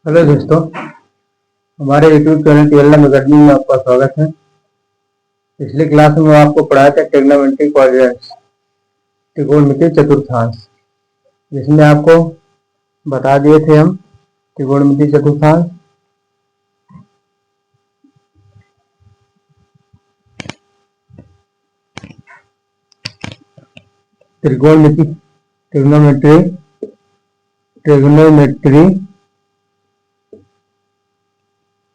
Hello दोस्तों, हमारे YouTube channel TLM academy में आपका स्वागत है। पिछली क्लास में आपको पढ़ाया था ट्रिग्नोमेट्री क्वाड्रेंट्स, त्रिकोणमितीय चतुर्थांश, जिसमें आपको बता दिए थे हम त्रिकोणमितीय चतुर्थांश। ट्रिग्नोमेट्री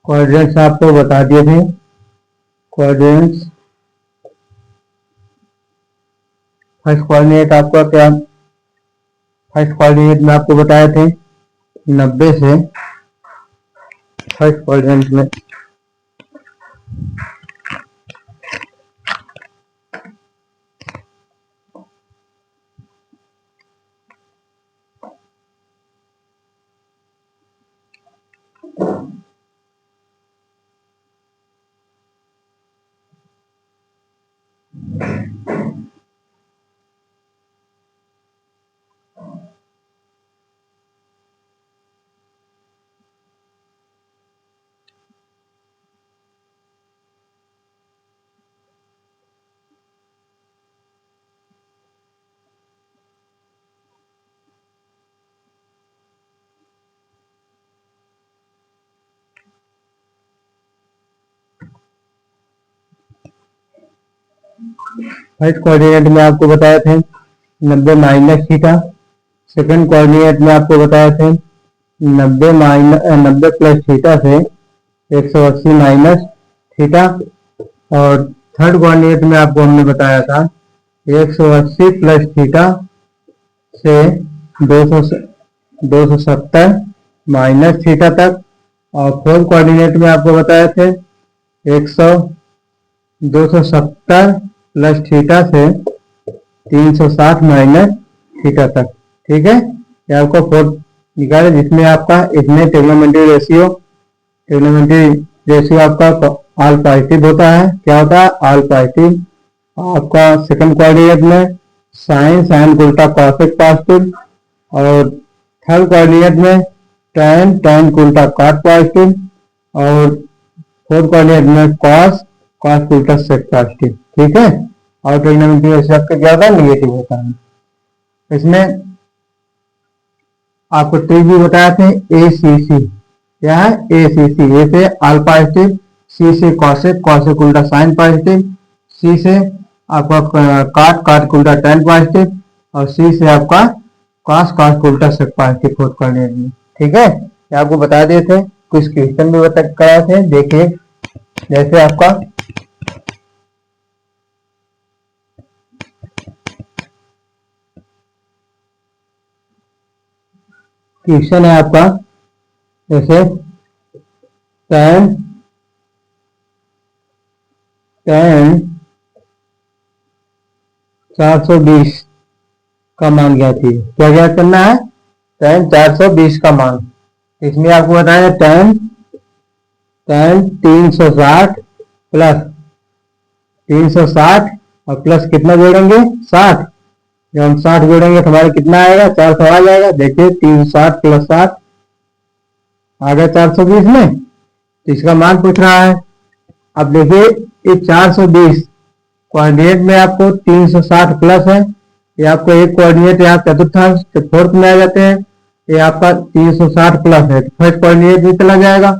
क्वाड्रेंट्स आपको बता दिए थे। क्वाड्रेंट्स फर्स्ट कोऑर्डिनेट आपका क्या, फर्स्ट कोऑर्डिनेट में आपको बताए थे 90 से फर्स्ट कोऑर्डिनेट में फर्स्ट कोऑर्डिनेट में आपको बताए थे 90 माइनस थीटा। सेकंड कोऑर्डिनेट में आपको बताए थे 90 प्लस थीटा से 180 माइनस थीटा। और थर्ड कोऑर्डिनेट में आपको हमने बताया था 180 प्लस थीटा से 270 माइनस थीटा तक। और फोर्थ कोऑर्डिनेट में आपको बताए थे 270 प्लस थीटा से 360 माइनस थीटा तक। ठीक है, ये आपको फोर्थ निकाले, जिसमें आपका इसमें ट्रिग्नोमेट्री रेशियो आपका ऑल पॉजिटिव होता है। क्या होता है? All positive. आपका सेकंड कोऑर्डिनेट में साइन उल्टा कॉसेक पॉजिटिव। और थर्ड कोऑर्डिनेट में tan उल्टा कॉट पॉजिटिव। और फोर्थ कोऑर्डिनेट में कॉस उल्टा सेक पॉजिटिव। ठीक है, और ट्रिग्नोमेट्री रेशियो आपका क्या होता है? नेगेटिव होता है। इसमें आपको ट्रिक भी बताए थे ACC। क्या है? ACC। ए से ऑल पॉजिटिव, C से कॉसेक उल्टा साइन पॉजिटिव, C से आपका कॉट उल्टा tan पॉजिटिव, और C से आपका कॉस उल्टा सेक पॉजिटिव फोर्थ कोऑर्डिनेट में। ठीक है, ये आपको बता दिए थे। कुछ क्वेश्चन भी कराए थे, देखिए। जैसे आपका क्वेश्चन है आपका, जैसे tan 420 का मान ज्ञात कीजिए। क्या ज्ञात करना है? tan 420 का मान। इसमें आपको बताया tan 360 प्लस 360 और प्लस कितना जोड़ेंगे? 60। जब हम 60 जोड़ेंगे तो हमारा कितना आएगा? 400 आ जाएगा। देखिए 360 प्लस 60 आ गया 420 में। तो इसका मान पूछ रहा है। अब देखिए ये 420 कोऑर्डिनेट में आपको 360 प्लस है। ये आपको एक कोऑर्डिनेट यहाँ चतुर्थांश तो फोर्थ में आ जाते हैं। ये आपका 360 प्लस है, फर्स्ट कोऑर्डिनेट भी चला जाएगा।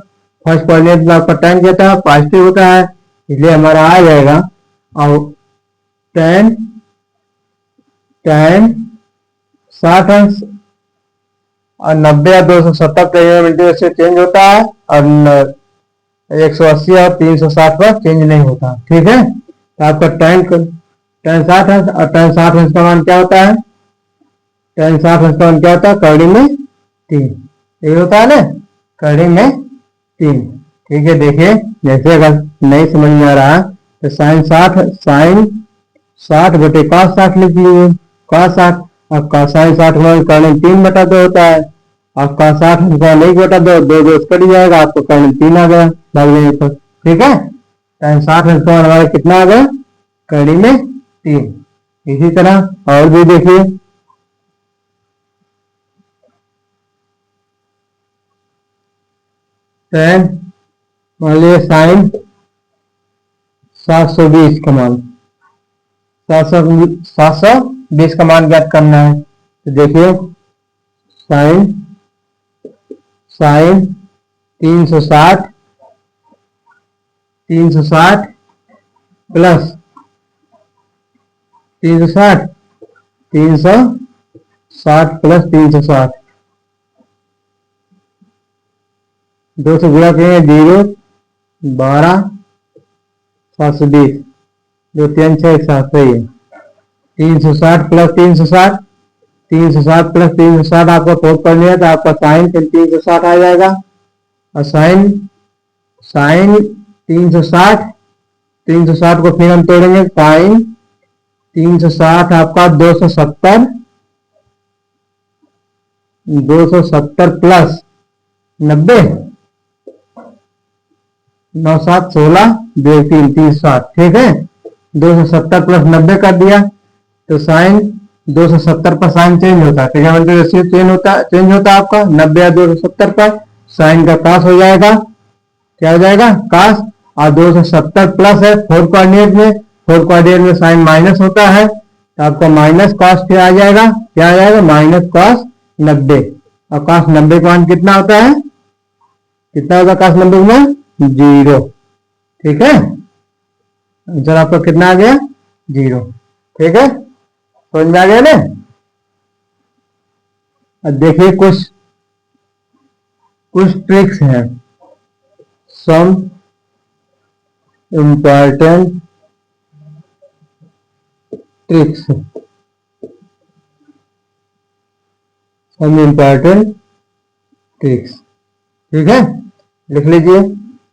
फर्स्ट कोऑर्डिनेट में आपका tan कहता है पॉजिटिव होता है, इसलिए हमारा आ जाएगा। और tan 60 अंश और 90 और 270 ट्रिग्नोमेट्री से चेंज होता है, और 180 और 360 पर चेंज नहीं होता। ठीक है, तो आपका tan 60 अंश और tan 60 अंश का मान क्या होता है? tan 60 अंश का मान क्या होता है? कड़ी में 3। ये होता है ना, कड़ी में 3। ठीक है, देखिए जैसे अगर नहीं समझ में आ रहा तो साइन 60 बटे cos 60 लिख लीजिए। cos 60 और साइन 60 में कर्ण 3/2 होता है। और cos 60 नहीं बटा 2 2 कट जाएगा, आपको कर्ण 3 आ गया भाग देने पर। ठीक है, tan 60 अंश का हमारा कितना आ गया? कड़ी में 3। इसी तरह और भी देखिए, टेन, मान लीजिए साइन 720 का मान, 720 का मान ज्ञात करना है। तो देखिए साइन साइन 360 प्लस 360 प्लस 360, 2 से गुणा करेंगे 0, 12, 720, जो 3 6 7 सही है। 360 प्लस 360, 360 प्लस 360 आपको फोर्थ कर लिया तो आपका साइन 360 आ जाएगा। और साइन साइन 360 को फिर हम तोड़ेंगे, साइन 360 आपका 270 प्लस 90, 9 7 16, 2 3 360, ठीक है। 270 प्लस 90 कर दिया तो साइन 270 पर साइन चेंज होता है, ट्रिग्नोमेट्री रेशियो चेंज होता है आपका 90 या 270 पर, साइन का कास हो जाएगा, क्या हो जाएगा कास। और 270 प्लस है फोर्थ कोऑर्डिनेट में, फोर्थ कोऑर्डिनेट में साइन माइनस होता है तो आपका माइनस कॉस क्या आ जाएगा, क्या आ जाएगा माइनस कॉस 90। और कॉस 90 का मान कितना होता है, कितना होगा कॉस 90 में 0, ठीक है। आंसर आपका कितना आ गया 0, ठीक है, समझ में आ गया ना। अब देखिए कुछ ट्रिक्स हैं, some important tricks, some important tricks, ठीक है, लिख लीजिए,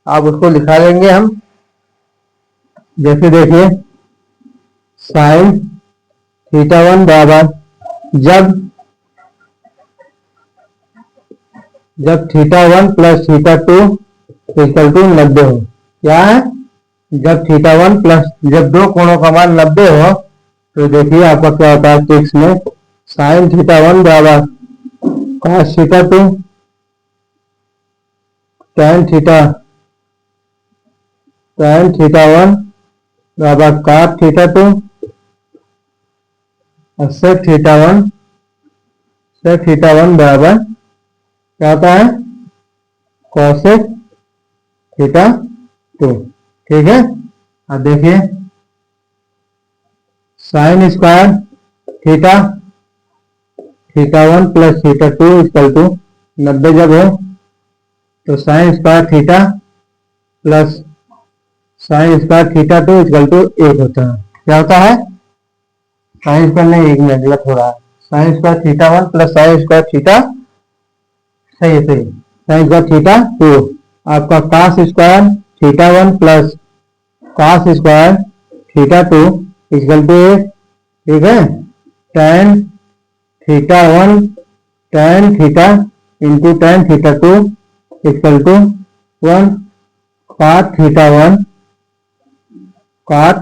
आप उसको लिखा लेंगे हम। जैसे देखिए साइन थीटा 1 बराबर जब theta 1 plus theta 2 equal to 90 हो, क्या है, जब थीटा 1 प्लस, जब दो कोणों का मान 90 हो तो देखिए आपका क्या होता है ट्रिक्स में, साइन थीटा 1 बराबर कॉस थीटा 2, tan थीटा 1 बराबर cot थीटा 2, और sec थीटा 1 बराबर क्या होता है cosec थीटा 2, ठीक है। अब देखिए sine square theta 1 plus theta 2 equal to 90 जब हो तो sine square theta plus sine square theta 2 equal to 1 होता है, क्या होता है साइन स्क्वायर नहीं, 1 मिनट गलत हो रहा है, sine square theta 1 plus sine square theta, सही है सही, साइन स्क्वायर थीटा 2, आपका cos square theta 1 plus cos square theta 2 equal to 1, ठीक है। tan theta 1 tan theta into tan theta 2 equal to 1, cot theta 1 cot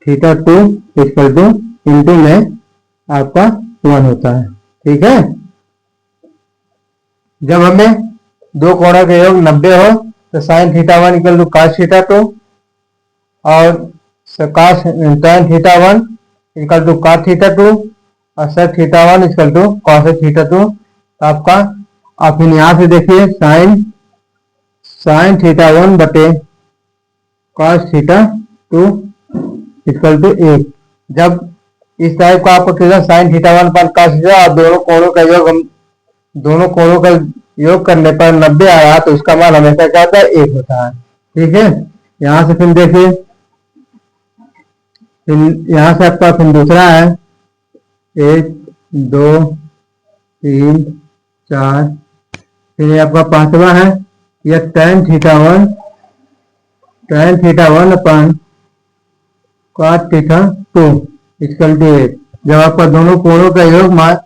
theta 2 equal to into में आपका 1 होता है, ठीक है। जब हमें दो कोणों के योग 90 हो तो sine theta 1 equal to cos theta 2 और tan theta 1 equal to cot theta 2 और sec theta 1 equal to cos theta 2, आपका आप यहाँ से देखिए साइन थीटा 1 बटे cos थीटा 2 इक्वल टू 1। जब इस टाइप का आपको किधर साइन थीटा 1 पर cos थीटा और दोनों कोणों का योग करने पर 90 आया तो उसका मान हमेशा क्या होता है 1 होता है, ठीक है। यहाँ से फिर देखिए, फिर यहाँ से आपका फिर दूसरा है 1 2 3 4, फिर आपका पांचवा है यह tan theta 1 upon cot theta 2 equal to 1। जब आपका दोनों कोणों का योग मान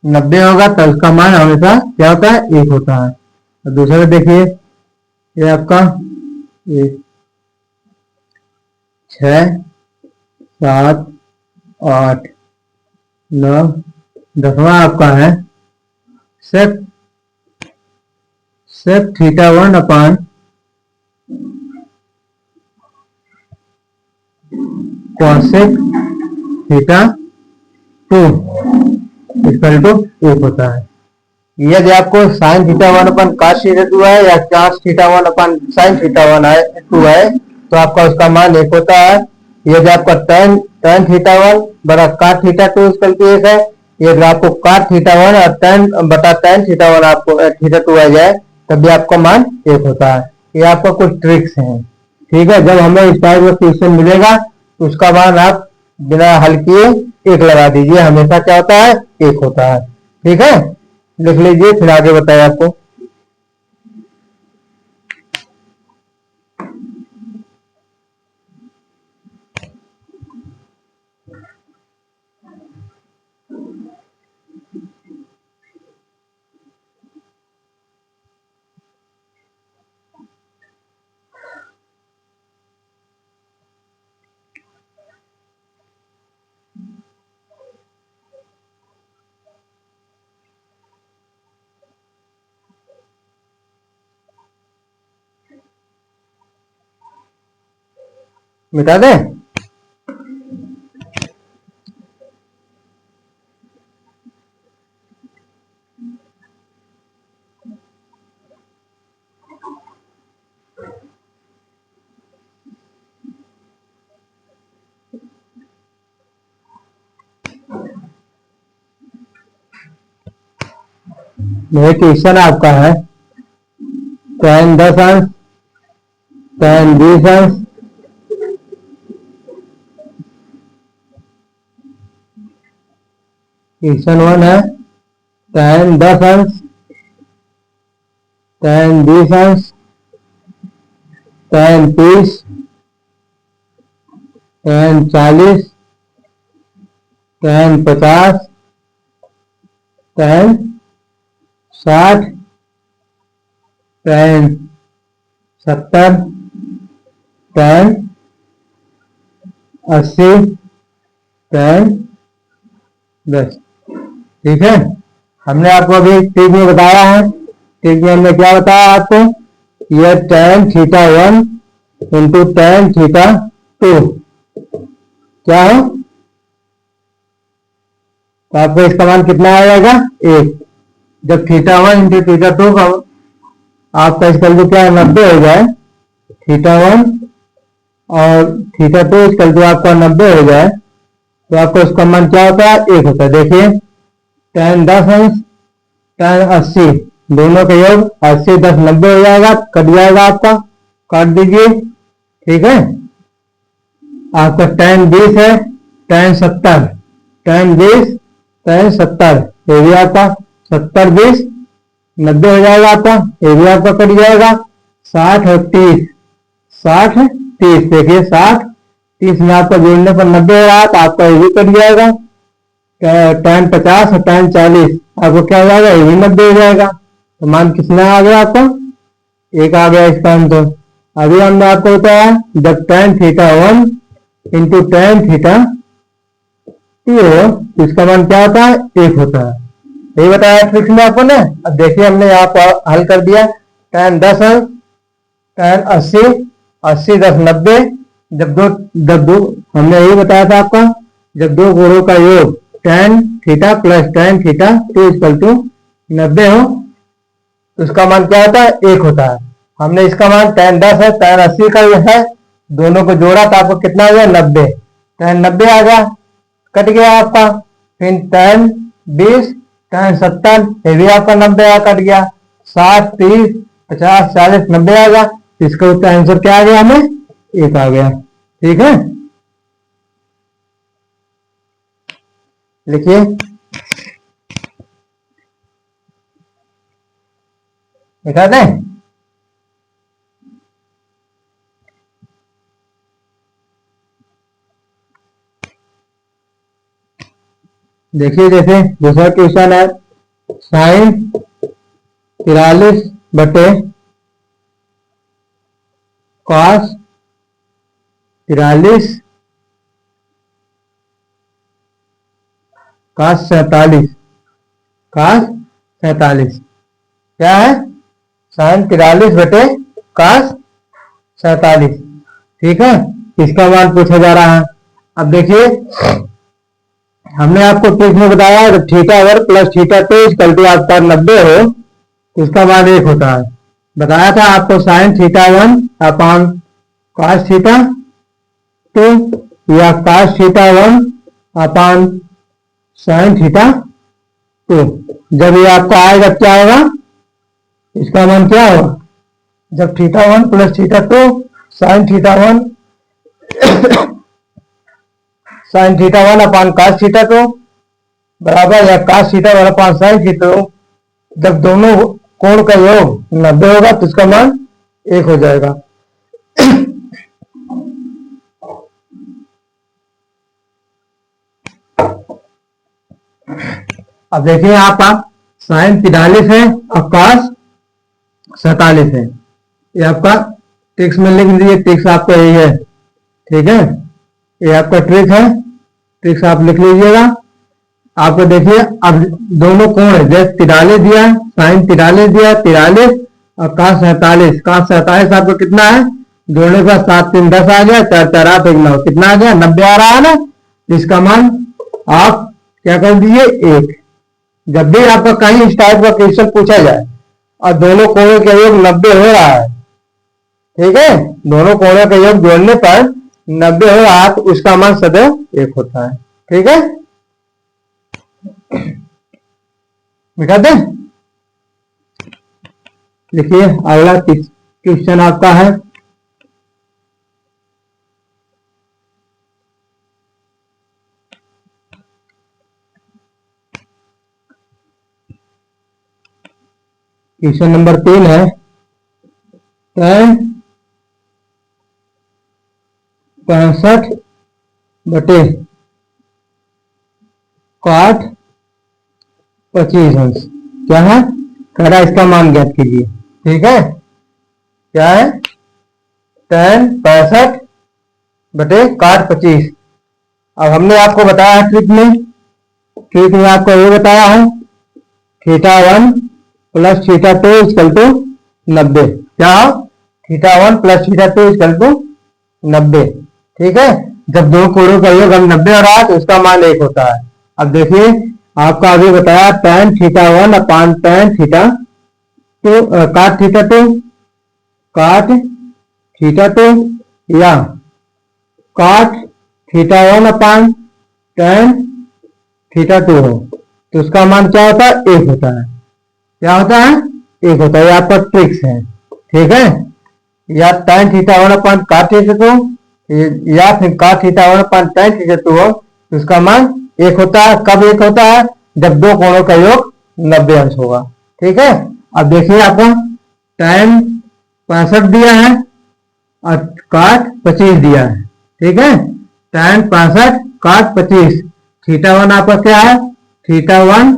90 होगा तो उसका मान हमेशा क्या होता है 1 होता है। और दूसरा देखिए ये आपका 6 7 8 9 10वां आपका है sec theta 1 upon cosec theta 2 equal to 1 होता है। यदि आपको sine theta 1 upon cos theta 2 है या cos theta 1 upon sine theta 1 है 2 है तो आपका उसका मान 1 होता है। यदि आपका tan थीटा 1 बटा cot थीटा 2 इक्वल टू 1 है, यदि आपको cot थीटा 1 और tan थीटा 1 आपको थीटा 2 आ जाए तब भी आपका मान 1 होता है। ये आपका कुछ ट्रिक्स हैं, ठीक है। जब हमें इस टाइप का क्वेश्चन मिलेगा तो उसका मान आप बिना हल किए 1 लगा दीजिए, हमेशा क्या होता है 1 होता है, ठीक है। लिख लीजिए फिर आगे बताए आपको। मिटा दें। ये क्वेश्चन आपका है tan 10 अंश tan 20 अंश क्वेश्चन 1 है tan 10 अंश tan 20 अंश tan 30 tan 40 tan 50 tan 60 tan 70 tan 80 tan 10, ठीक है। हमने आपको अभी ट्रिक में बताया है, ट्रिक में हमने क्या बताया आपको, यह tan theta 1 into tan theta 2 क्या है, तो आपको इसका मान कितना आ जाएगा 1। जब थीटा 1 इंटू थीटा 2 का आपका इसका जो क्या 90 हो जाए, थीटा 1 और थीटा 2 इसका जो आपका 90 हो जाए तो आपका उसका मान क्या होता है 1 होता है। देखिए tan 10 अंश tan 80 दोनों का योग 80 10 90 हो जाएगा, कट जाएगा आपका, काट दीजिए, ठीक है। आपका tan 20 है tan 70 tan 20 tan 70 ये भी आपका 70 20 90 हो जाएगा आपका, ये भी आपका कट जाएगा। 60 और 30 60 30 देखिए 60 30 में आपका जोड़ने पर 90 हो रहा है तो आपका ये भी कट जाएगा। tan 50 और tan 40 आपको क्या हो जाएगा, ये भी 90 हो जाएगा। तो मान कितना आ गया आपका 1 आ गया इसका आंसर। अभी हमने आपको बताया जब tan theta 1 into tan theta 2 तो इसका मान क्या होता है 1 होता है, यही बताया ट्रिक्स में आपको ने। अब देखिए हमने यहाँ पर हल कर दिया tan 10 अंश tan 80 80 10 90 जब दो हमने यही बताया था आपका जब दो कोणों का योग tan theta plus tan theta 2 equal to 90 हो तो उसका मान क्या होता है 1 होता है। हमने इसका मान tan 10 है tan 80 का है, दोनों को जोड़ा तो आपको कितना आ गया 90, tan 90 आ गया, कट गया आपका। फिर tan 20 tan 70 ये भी आपका 90 आ कट गया। 60 30 50 40 90 आ गया, इसका उत्तर आंसर क्या आ गया हमें 1 आ गया, ठीक है। लिखिए लिखा दें। देखिए जैसे दूसरा क्वेश्चन है साइन 43 बटे कॉस 43 कॉस 47 कॉस 47 क्या है साइन 43 बटे कॉस 47, ठीक है। इसका मान पूछा जा रहा है। अब देखिए हमने आपको ट्रिक में बताया जब theta one plus theta two equal to आपका 90 हो तो इसका मान 1 होता है। बताया था आपको sine theta one upon cos theta two या cos theta one upon sine theta two. जब ये आपको आएगा क्या होगा, इसका मान क्या होगा, जब theta one plus theta to sign theta one sine theta one upon cos theta to बराबर या cos theta one upon sine theta two, जब दोनों कोण का योग 90 होगा तो इसका मान 1 हो जाएगा। अब देखिए यहाँ पर साइन 43 है और कॉस 47 है। ये आपका टेक्स्ट में लिख दीजिए, टेक्स्ट आपका यही है, ठीक है। ये आपका ट्रिक है, ट्रिक्स आप लिख लीजिएगा। आपको देखिए अब दोनों कोण है, जैसे 43 दिया है, साइन 43 दिया 43 और कॉस 47। कॉस 47 आपको कितना है, जोड़ने का 7 3 10 आ गया, 4 4 8 1 9, कितना आ गया 90 आ रहा है ना। इसका मान आप क्या कर दीजिए 1। जब भी आपका कहीं इस टाइप का क्वेश्चन पूछा जाए और दोनों कोणों का योग 90 हो रहा है, ठीक है, दोनों कोणों का योग जोड़ने पर 90 हो रहा है तो उसका मान सदैव 1 होता है, ठीक है। मिटा दे। देखिए अगला क्वेश्चन आपका है क्वेश्चन नंबर 3 है, tan 65 बटे cot 25 अंश क्या है, कह रहा है इसका मान ज्ञात कीजिए, ठीक है। क्या है, tan 65 बटे cot 25। अब हमने आपको बताया ट्रिक में आपको ये बताया है theta one plus theta two equal to 90। क्या हो, theta one plus theta two equal to 90, ठीक है। जब दो कोणों का योग 90 हो रहा है तो उसका मान 1 होता है। अब देखिए आपका अभी बताया tan theta one upon tan theta two काट थीटा टू या काट theta one upon tan theta two हो तो उसका मान क्या होता है, 1 होता है। क्या होता है, 1 होता है। ये आपका ट्रिक्स है, ठीक है। या tan थीटा वन अपान काट थीटा टू या फिर काट theta one upon tan theta two हो तो उसका मान 1 होता है। कब 1 होता है, जब दो कोणों का योग 90 अंश होगा, ठीक है। अब देखिए आपको tan 65 दिया है और काट 25 दिया है, ठीक है। tan 65 काट 25, थीटा वन आपका क्या है, theta one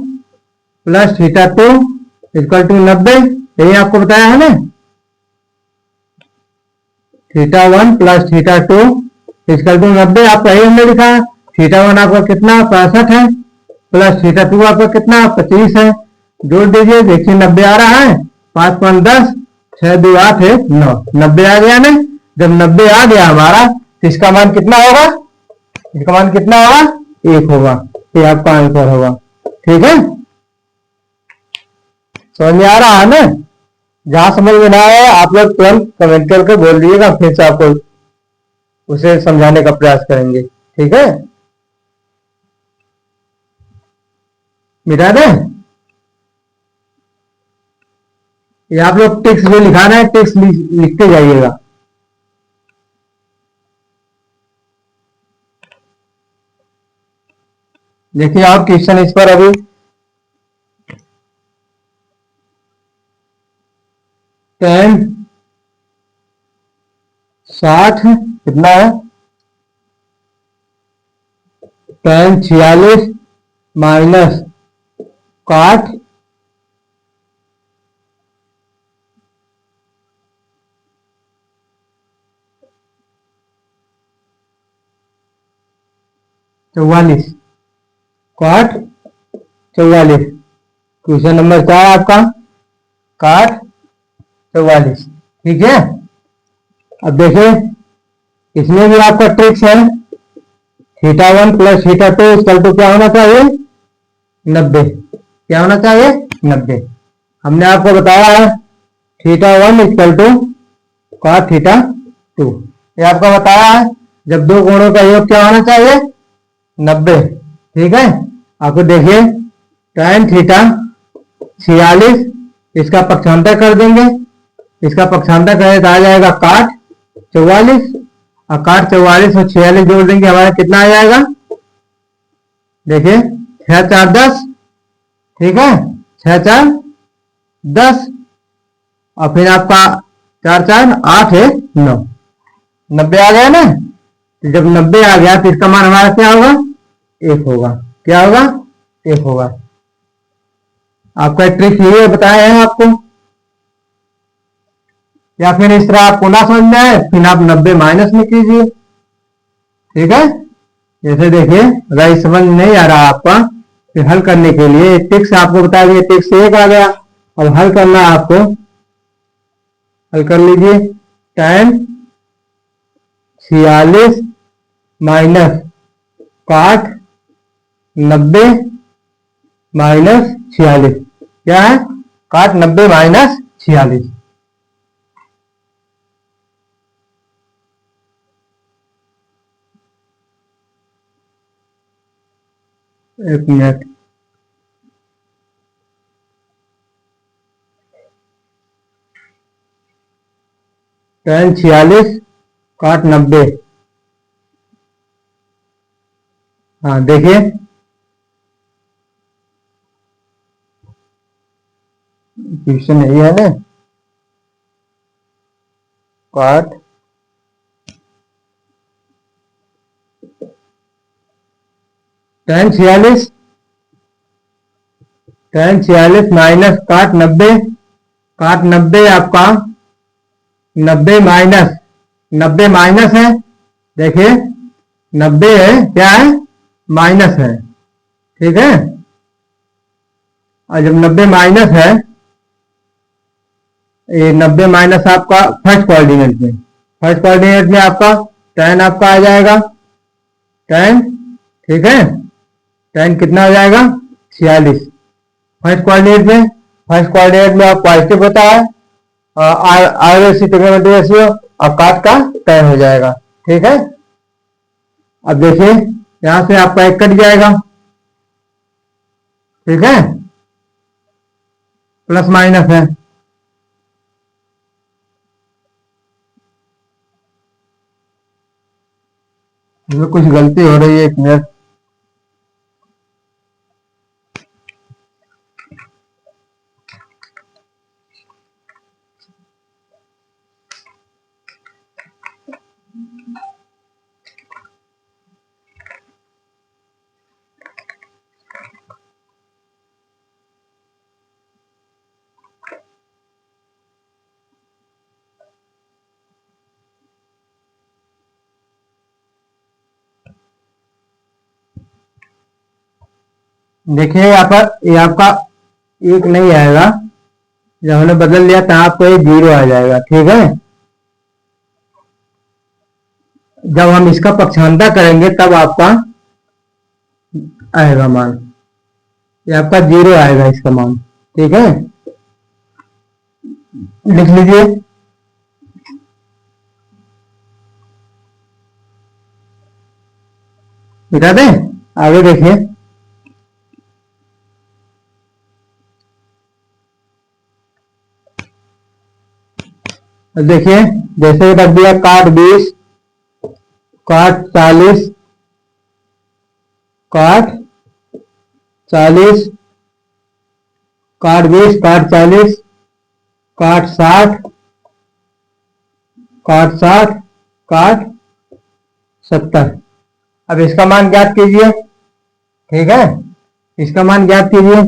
plus theta two equal to 90, यही आपको बताया है ना। Theta one plus theta two equal to 90 आपका यही हमने लिखा है। थीटा वन आपका कितना 65 है प्लस थीटा टू आपका कितना 25 है, जोड़ दीजिए, देखिए 90 आ रहा है, 5 5 10 6 2 8 1 9, 90 आ गया ना। जब 90 आ गया हमारा तो इसका मान कितना होगा, इसका मान कितना होगा, 1 होगा। ये आपका आंसर होगा, ठीक है। समझ में आ रहा है ना। जहां समझ में ना आए आप लोग तुरंत कमेंट करके बोल दीजिएगा, फिर से आपको उसे समझाने का प्रयास करेंगे, ठीक है। मिटा दे। ये आप लोग टेक्स्ट में लिखाना है, टेक्स्ट लिखते जाइएगा। देखिए आप क्वेश्चन इस पर अभी tan 60 कितना है, tan 46 माइनस काट 44 काट 44। क्वेश्चन नंबर 4 आपका काट 44, ठीक है। अब देखिए इसमें भी आपका ट्रिक्स है, θ1 प्लस θ2 इक्वल टू क्या होना चाहिए, 90। क्या होना चाहिए, 90। हमने आपको बताया है θ1 इक्वल टू cos θ2, ये आपका बताया है। जब दो कोणों का योग क्या होना चाहिए, 90। ठीक है, आपको देखिए tan थीटा 46, इसका पक्षांतर कर देंगे, इसका पक्षांतर करें तो आ जाएगा काट 44, और काट 44 और 46 जोड़ देंगे, हमारा कितना आ जाएगा, देखिए 6 4 10। ठीक है, 6 4 10, और फिर आपका 4 4 8 है 9, 90 आ गया ना। तो जब 90 आ गया तो इसका मान हमारा क्या होगा, 1 होगा। क्या होगा, 1 होगा। आपका ट्रिक ये बताया है आपको, या फिर इस तरह आपको ना समझ में आए फिर आप 90 माइनस में कीजिए। ठीक है, जैसे देखिए अगर समझ नहीं आ रहा आपका, फिर हल करने के लिए ट्रिक्स आपको बता दिए, ट्रिक्स 1 आ गया। अब हल करना आपको, हल कर लीजिए, tan 46 माइनस काट 90 माइनस 46, क्या है, काट 90 माइनस 46। एक मिनट, tan 46 काट 90, हाँ देखिए क्वेश्चन यही है ना, काट tan 46 माइनस काट 90, काट 90 आपका 90 माइनस, 90 माइनस है, देखिए 90 है, क्या है, माइनस है। ठीक है, और जब 90 माइनस है, ये 90 माइनस आपका फर्स्ट कोऑर्डिनेट में, फर्स्ट कोऑर्डिनेट में आपका tan आपका आ जाएगा tan। ठीक है, tan कितना हो जाएगा, 46 फर्स्ट कोऑर्डिनेट में। फर्स्ट कोऑर्डिनेट में आप पॉजिटिव होता है, आर रेशियो ट्रिग्नोमेट्री रेशियो, और काट का tan हो जाएगा। ठीक है, अब देखिए यहां से आपका एक कट जाएगा। ठीक है, प्लस माइनस है, इसमें कुछ गलती हो रही है, एक मिनट। देखिए यहाँ पर ये आपका एक नहीं आएगा, जब हमने बदल लिया तो आपको ये 0 आ जाएगा। ठीक है, जब हम इसका पक्षांतर करेंगे तब आपका आएगा मान, ये आपका 0 आएगा इसका मान। ठीक है, लिख लीजिए, मिटा दें, आगे देखिए, देखिए जैसे रख दिया काट 20, काट 40, काट 40, काट 20, काट 40, काट 60, काट 60, काट 70। अब इसका मान ज्ञात कीजिए। ठीक है, इसका मान ज्ञात कीजिए।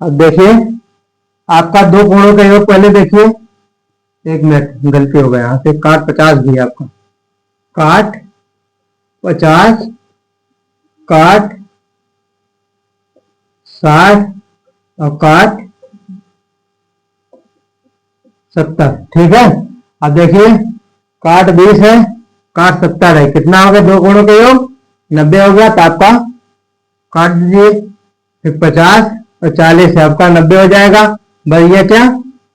अब देखिए आपका दो कोणों का योग पहले देखिए, एक मिनट गलती हो गया, यहाँ से काट 50 भी है आपका, काट 50, काट 60, और काट 70। ठीक है, अब देखिए काट 20 है, काट 70 है, कितना हो गया? दो कोणों का योग 90 हो गया, तो आपका काट दीजिए। फिर 50 और 40 है, आपका 90 हो जाएगा। बच गया क्या?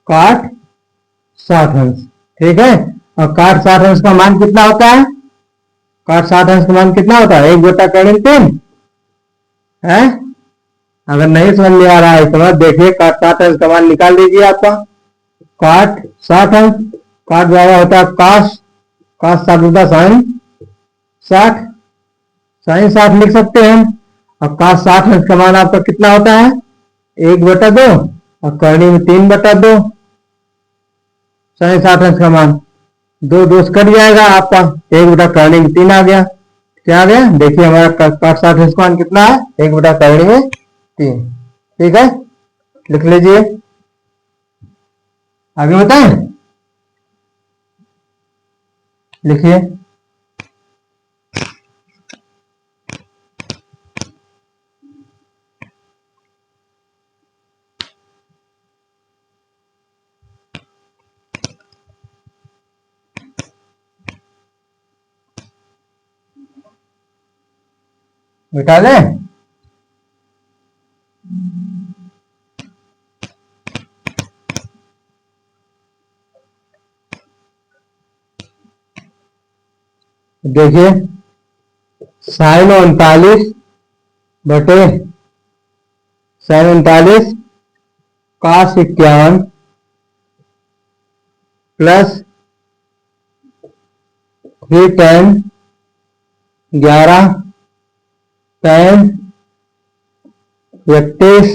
काट 60 अंश। ठीक है, और काट 60 अंश का मान कितना होता है? काट 60 अंश का मान कितना होता है? 1/3 है। अगर नहीं समझ में आ रहा है तो देखिए, काट 60 अंश का मान निकाल दीजिए आपका। काट 60 अंश, काट बराबर होता है काश, काश 60 होता है साइन 60, साइन 60 लिख सकते हैं हम। अब काश 60 अंश का मान आपका कितना होता है? 1/2, और करनी में 3/2, साइन 60 अंश का मान। दो दो से कट जाएगा आपका, 1/करनी में 3 आ गया। क्या आ गया? देखिए हमारा काट 60 अंश का मान कितना है? 1/करनी में 3। ठीक है, लिख लीजिए। आगे बताएं, लिखिए। मिटा दें? देखिए, साइन 39 बटे साइन 39 काश 51 प्लस 3 tan 11 tan 31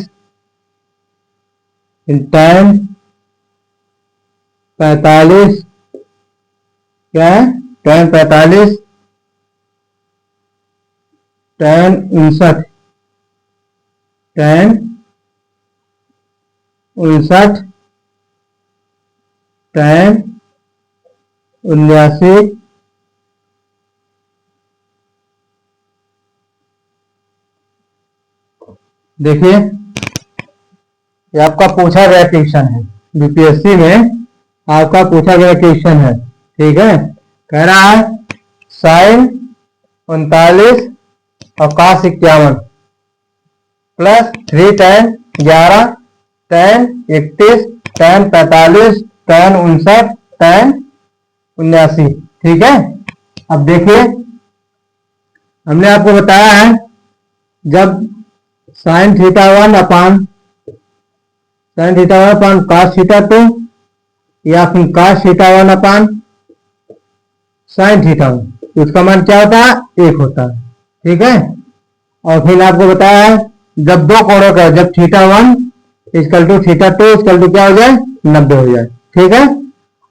tan 45, क्या है? tan 45 tan 59 tan 59 tan 79। देखिए, ये आपका पूछा गया क्वेश्चन है, बीपीएससी में आपका पूछा गया क्वेश्चन है। ठीक है, कह रहा है साइन 39 और काश 51 plus 3 tan 11 tan 31 tan 45 tan 59 tan 79। ठीक है, अब देखिए, हमने आपको बताया है जब sin θ1 cos θ2 या फिर cos θ1 sin θ1, उसका मान क्या होता है? 1 होता है। ठीक है, और फिर आपको बताया है जब दो कोणों का, जब θ1 = θ2 = क्या हो जाए? 90 हो जाए। ठीक है,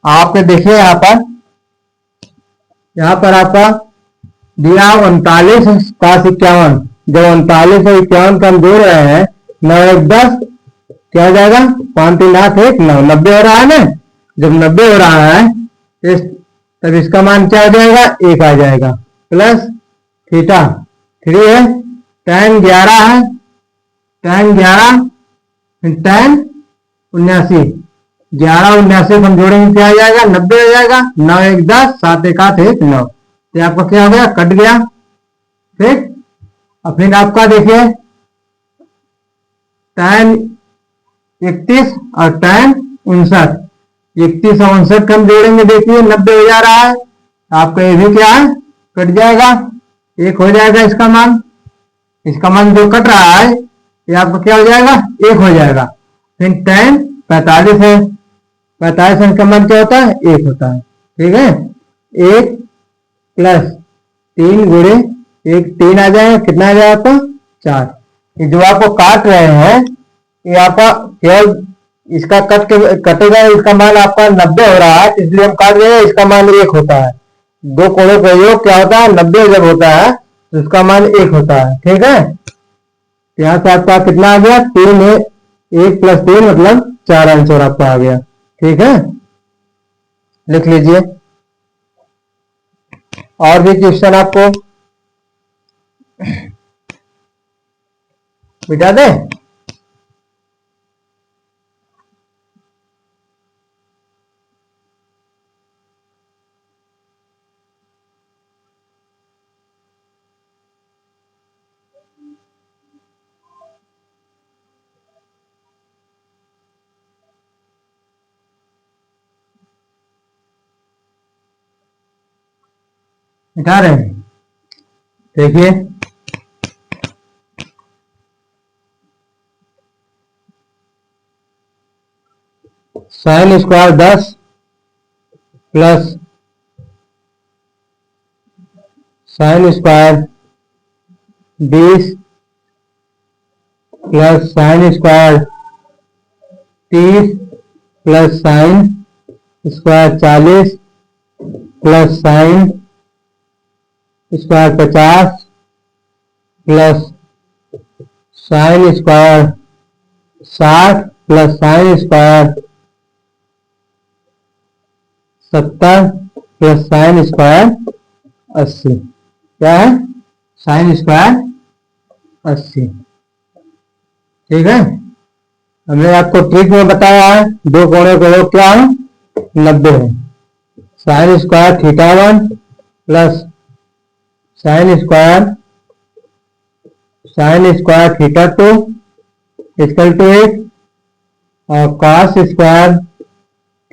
आपने देखिए यहाँ पर आपका दिया 39 cos 51, जब 39 और 51 का हम जोड़ रहे हैं, 9 1 10, क्या हो जाएगा? 5 3 8 1 9, 90 हो रहा है ना। जब 90 हो रहा है तब इसका मान क्या हो जाएगा? 1 आ जाएगा, प्लस थीटा 3 है, tan 11 है, tan 11 tan 79, 11 79 को हम जोड़ेंगे, क्या आ जाएगा? 90 हो जाएगा। 9 1 10, 7 1 8 1 9, तो आपका क्या हो गया? कट गया। ठीक, और फिर आपका देखिए tan 31 और tan 59, 31 और 59 कम जोड़ेंगे, देखिए 90 हो जा रहा है, आपका ये भी क्या है? कट जाएगा, 1 हो जाएगा इसका मान। इसका मान जो कट रहा है ये आपका क्या हो जाएगा? 1 हो जाएगा। फिर tan 45 है, 45 का मान क्या होता है? 1 होता है। ठीक है, 1 प्लस 3 गुणे 1 3 आ जाएगा, कितना आ जाएगा आपका? 4। ये जो आपको काट रहे हैं ये आपका केवल इसका कटेगा, इसका मान आपका 90 हो रहा है, इसलिए हम काट रहे हैं, इसका मान 1 होता है। दो कोणों का योग क्या होता है? 90 जब होता है तो इसका मान 1 होता है। ठीक है, यहाँ से आपका कितना आ गया? 3 है, 1 प्लस 3 मतलब 4 आंसर आपका आ गया। ठीक है, लिख लीजिए। और भी क्वेश्चन आपको मिटा दे? मिटा रहे हैं। देखिए sine square 10 plus sine square 20 plus sine square 30 plus sine square 40 plus sine square 50 plus sine square 60 plus sine square 70 plus sine square 80। क्या है? Sine square 80। ठीक है, हमने आपको ट्रिक में बताया है दो कोणों का योग क्या है? 90 है। Sine square theta 1 plus sine square theta 2 equal to 8 और cos square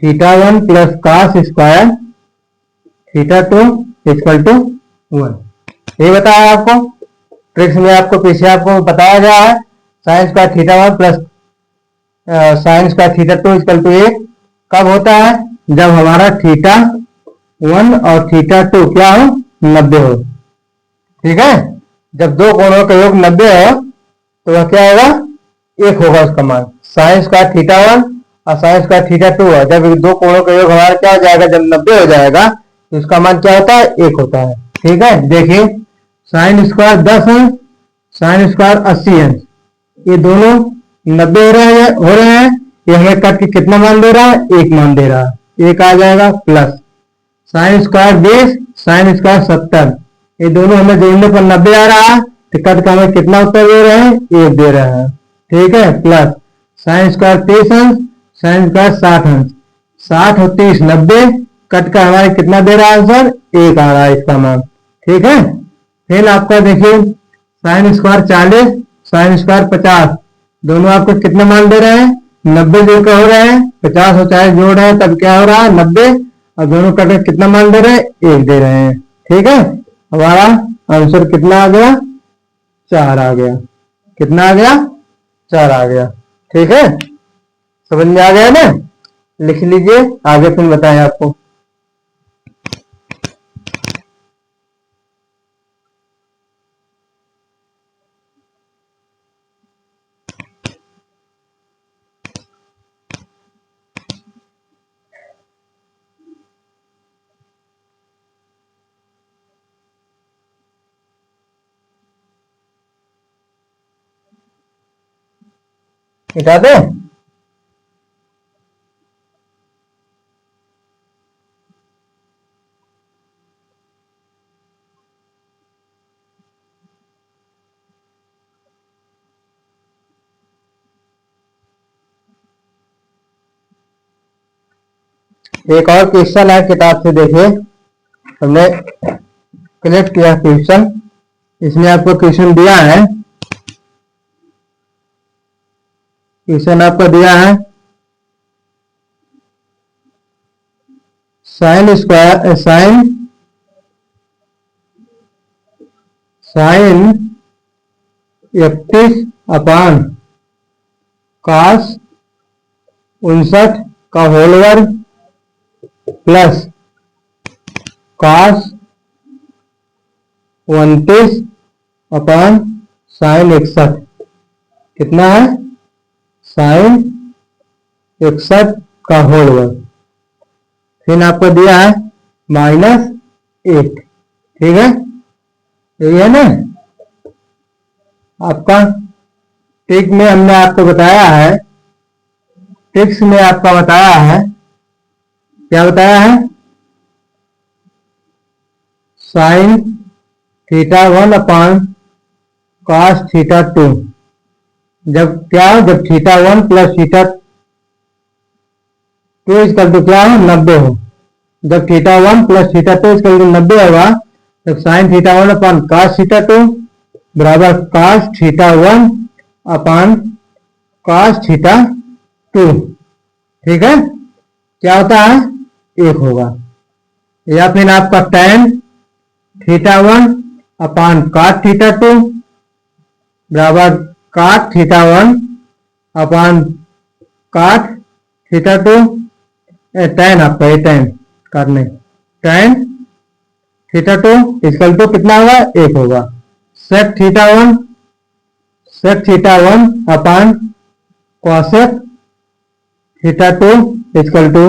theta 1 plus cos square theta 2 equal to 1। ये बताया आपको ट्रिक्स में, आपको पीछे आपको बताया गया है sine square theta 1 plus sine square theta 2 equal to 8 कब होता है? जब हमारा थीटा 1 और थीटा 2 क्या हो? 90 हो। ठीक है, जब दो कोणों का योग 90 हो तो वह क्या होगा? 1 होगा उसका मान। साइन स्क्वायर थीटा 1 और साइन स्क्वायर थीटा 2 है, जब दो कोणों का योग हमारा क्या हो जाएगा? जब 90 हो जाएगा तो उसका मान क्या होता है? 1 होता है। ठीक है, देखिए साइन स्क्वायर 10 है, साइन स्क्वायर 80 है, ये दोनों 90 हो रहे हैं। ये हमें कट के कितना मान दे रहा है? 1 मान दे रहा है। 1 आ जाएगा plus sine square 20 sine square 70, ये दोनों हमें जोड़ने पर 90 आ रहा है, तो कट का हमें कितना उत्तर दे रहे हैं? 1 दे रहे हैं। ठीक है, प्लस साइन स्क्वायर 30 अंश साइन स्क्वायर 60 अंश, 60 और 30 90, कट का हमारे कितना दे रहा है आंसर? 1 आ रहा है इसका मान। ठीक है, फिर आपका देखिए साइन स्क्वायर 40 साइन स्क्वायर 50, दोनों आपको कितना मान दे रहे हैं? 90 जोड़ हो रहे हैं, 50 और 40 जोड़ रहे हैं, तब क्या हो रहा है? 90, और दोनों कट के कितना मान दे रहे हैं? 1 दे रहे हैं। ठीक है, हमारा आंसर कितना आ गया? 4 आ गया। कितना आ गया? 4 आ गया। ठीक है, समझ में आ गया ना? लिख लीजिए, आगे फिर बताएं आपको। मिटा दे। एक और क्वेश्चन है किताब से, देखिए हमने कलेक्ट किया क्वेश्चन, इसमें आपको क्वेश्चन दिया है, क्वेश्चन आपको दिया है साइन स्क्वायर साइन 31 अपान cos 59 का होल वर्ग प्लस cos 29 अपान साइन 61, कितना है? साइन 61 का होल वर्ग, फिर आपको दिया है -8। ठीक है, यही है ना आपका। ट्रिक में हमने आपको बताया है, ट्रिक्स में आपका बताया है, क्या बताया है? साइन थीटा 1 अपान कॉस थीटा 2, जब क्या हो? जब theta 1 plus theta 2 equal to क्या हो? 90 हो। जब theta 1 plus theta 2 equal to 90 होगा, तब sine theta 1 upon cos theta 2 बराबर cos theta 1 upon cos theta 2। ठीक है, क्या होता है, 1 होगा। या फिर आपका tan theta 1 upon cos theta 2 बराबर cos theta 1 upon cos theta 2। tan आपका ये tan करने tan थीटा 2 इसकल तो कितना होगा, 1 होगा। sec theta 1 upon cosec theta 2 equal to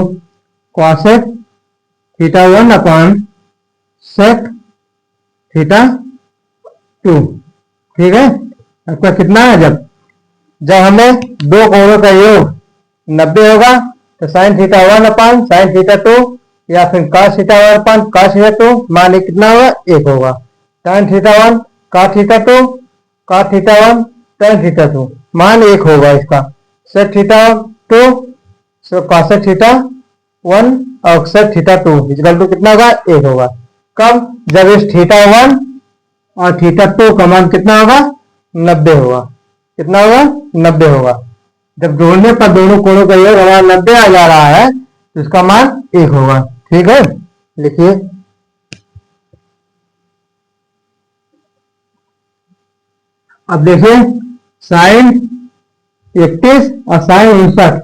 cosec theta 1 upon sec theta 2। ठीक है, आपका कितना है, जब हमें दो कोणों का योग 90 होगा तो साइन थीटा 1 अपान साइन थीटा 2 या फिर cos theta 1 upon cos theta 2 मान कितना होगा, 1 होगा। tan theta 1 cos theta 2 cos theta 1 tan theta 2 मान 1 होगा इसका। sec थीटा 2 cosec थीटा 1 और sec थीटा 2 इक्वल टू कितना होगा, 1 होगा। कब, जब इस थीटा 1 और थीटा 2 का मान कितना होगा, 90 होगा। कितना होगा, 90 होगा। जब जोड़ने पर दोनों कोणों का योग हमारा 90 आ जा रहा है तो इसका मान 1 होगा। ठीक है, लिखिए अब देखिए साइन 31 और साइन 59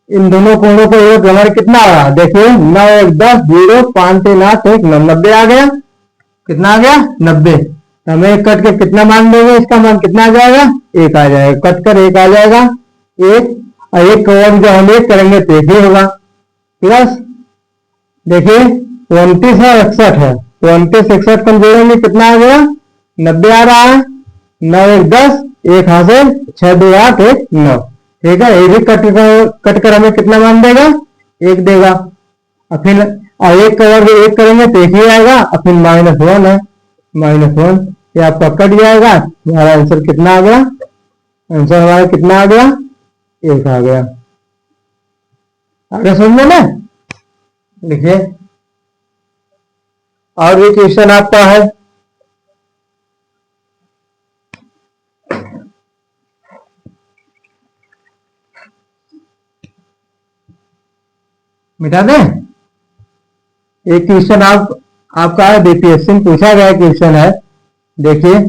इन दोनों कोणों का योग हमारे कितना आ रहा है, देखिए 9 1 10 0 5 3 8 1 9 90 आ गया। कितना आ गया, 90। तो हमें कट के कितना मान देंगे, इसका मान कितना आ जाएगा, 1 आ जाएगा। कट कर 1 आ जाएगा, 1 और 1 का वर्ग जब हम 1 करेंगे तो 1 ही होगा। प्लस देखिए 29 है 61 है, 29 61 को जोड़ेंगे कितना आ गया, 90 आ रहा है। 9 1 10 1 हासिल 6 2 8 1 9। ठीक है, ये भी कट कर हमें कितना मान देगा, 1 देगा। और फिर 1 का वर्ग 1 करेंगे तो 1 ही आएगा। और फिर -1 है, -1 ये आपका कट जाएगा। हमारा आंसर कितना आ गया, आंसर हमारा कितना आ गया, 1 आ गया। आगे समझो ना, लिखिए और भी क्वेश्चन आपका है। मिटा दें, एक क्वेश्चन आपका है, बीपीएससी में पूछा गया क्वेश्चन है। देखिए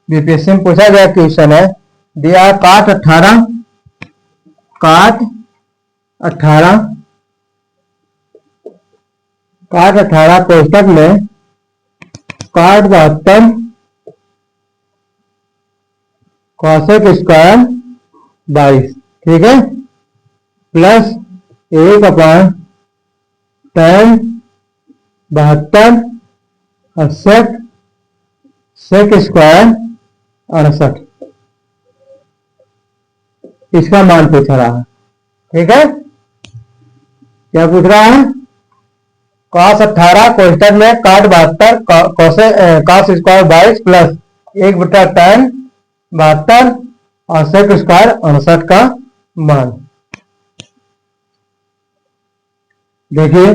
बीपीएससी में पूछा गया क्वेश्चन है, दिया काट 18 काट 18 कोष्टक में काट 72 कौशिक स्क्वायर 22। ठीक है, प्लस 1 अपान tan 72 और sec स्क्वायर 68 इसका मान पूछ रहा है। ठीक है, क्या पूछ रहा है, cos 18 कोष्टक में काट 72 cos स्क्वायर 22 प्लस 1 बटा tan 72 और sec स्क्वायर 68 का मान। देखिए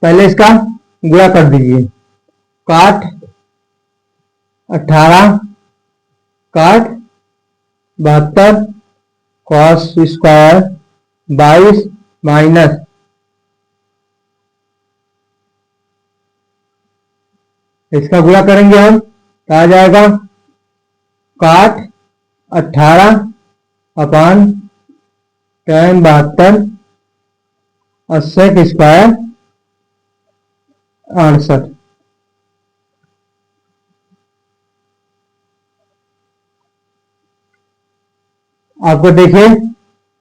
पहले इसका गुणा कर दीजिए, काट 18 काट 72 cos स्क्वायर 22 माइनस इसका गुणा करेंगे हम तो आ जाएगा काट 18 अपान tan 72 और sec स्क्वायर 68। आपको देखिए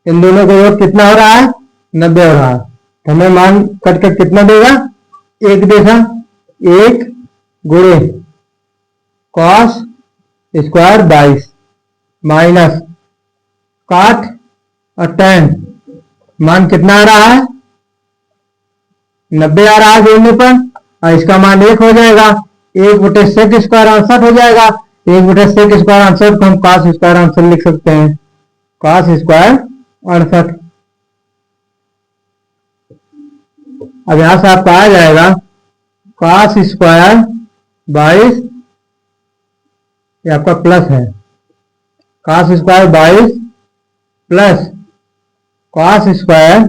इन दोनों का योग कितना हो रहा है, 90 हो रहा है। तो हमें मान कट कर कितना देगा, 1 देगा। 1 गुणे cos स्क्वायर 22 माइनस काट और tan मान कितना आ रहा है, 90 आ रहा है जोड़ने पर। और इसका मान 1 हो जाएगा। 1 बटे sec स्क्वायर 68 हो जाएगा। 1 बटे sec स्क्वायर 68 को हम cos स्क्वायर 68 लिख सकते हैं, cos स्क्वायर 68। अब यहां से आपका आ जाएगा cos स्क्वायर 22, ये आपका प्लस है, cos square 22 plus cos square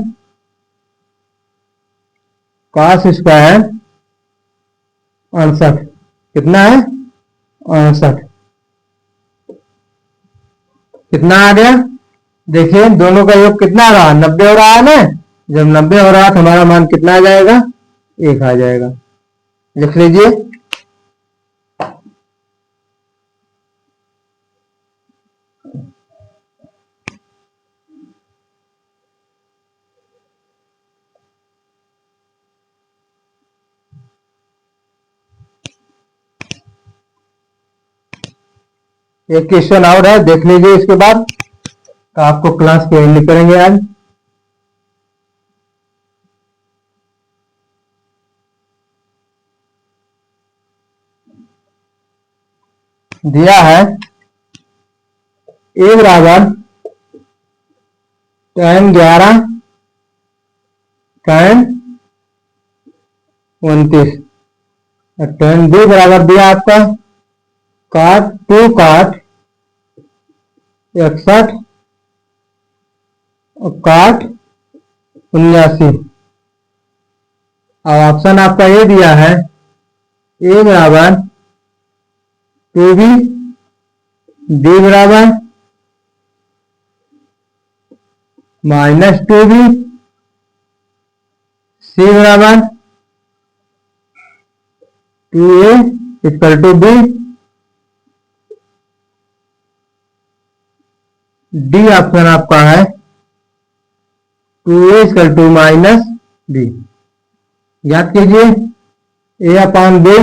59, कितना है 59, कितना आ गया? देखिए दोनों का योग कितना आ रहा, 90 हो रहा है ना। जब 90 हो रहा है तो हमारा मान कितना आ जाएगा, 1 आ जाएगा। लिख लीजिए। एक क्वेश्चन और है, देख लीजिए इसके बाद तो आपको क्लास के एंड करेंगे आज। दिया है ए बराबर tan 11 tan 29, tan बी बराबर दिया आपका cot 2 cot 61 और cot 79। अब ऑप्शन आपका ये दिया है ए बराबर 2b, बी बराबर -2b, सी बराबर 2a equal to B, D option आपका है 2a इक्वल टू -b। याद कीजिए a upon b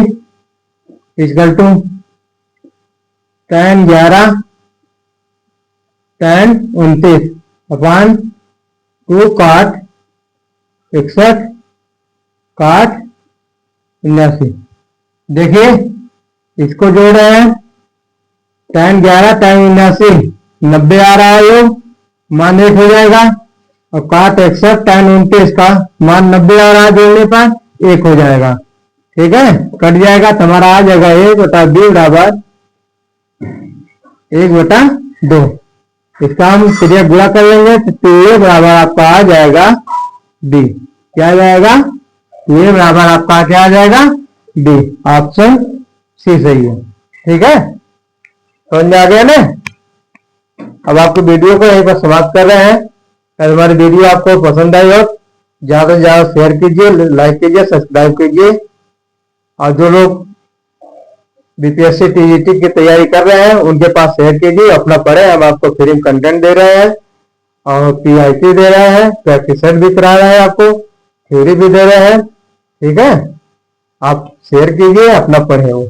equal to tan 11 tan 29 upon 2 cot 61 cot 79। देखिए इसको जोड़ रहे हैं, tan 11 tan 79 90 आ रहा है, योग मान 1 हो जाएगा, और cot 61 tan 29 का मान 90 आ रहा है, जोड़ने पर 1 हो जाएगा। ठीक है, कट जाएगा तो हमारा आ जाएगा 1/b बराबर 1/2। इसका हम क्रिया गुणा कर लेंगे तो a बराबर आपका आ जाएगा b। क्या आ जाएगा, a बराबर आपका क्या आ जाएगा, b। ऑप्शन सी सही है। ठीक है, समझ में आ गया ना। अब आपको वीडियो को यहीं पर समाप्त कर रहे हैं। अगर हमारी वीडियो आपको पसंद आई हो ज्यादा से ज्यादा शेयर कीजिए, लाइक कीजिए, सब्सक्राइब कीजिए। और जो लोग बीपीएससी टीजीटी की तैयारी कर रहे हैं उनके पास शेयर कीजिए, अपना पढ़े। हम आपको फ्री में कंटेंट दे रहे हैं और पीआईटी दे रहे हैं, प्रैक्टिस सेट भी करा रहे हैं, आपको थ्योरी भी दे रहे हैं। ठीक है, आप शेयर कीजिए, अपना पढ़े हो।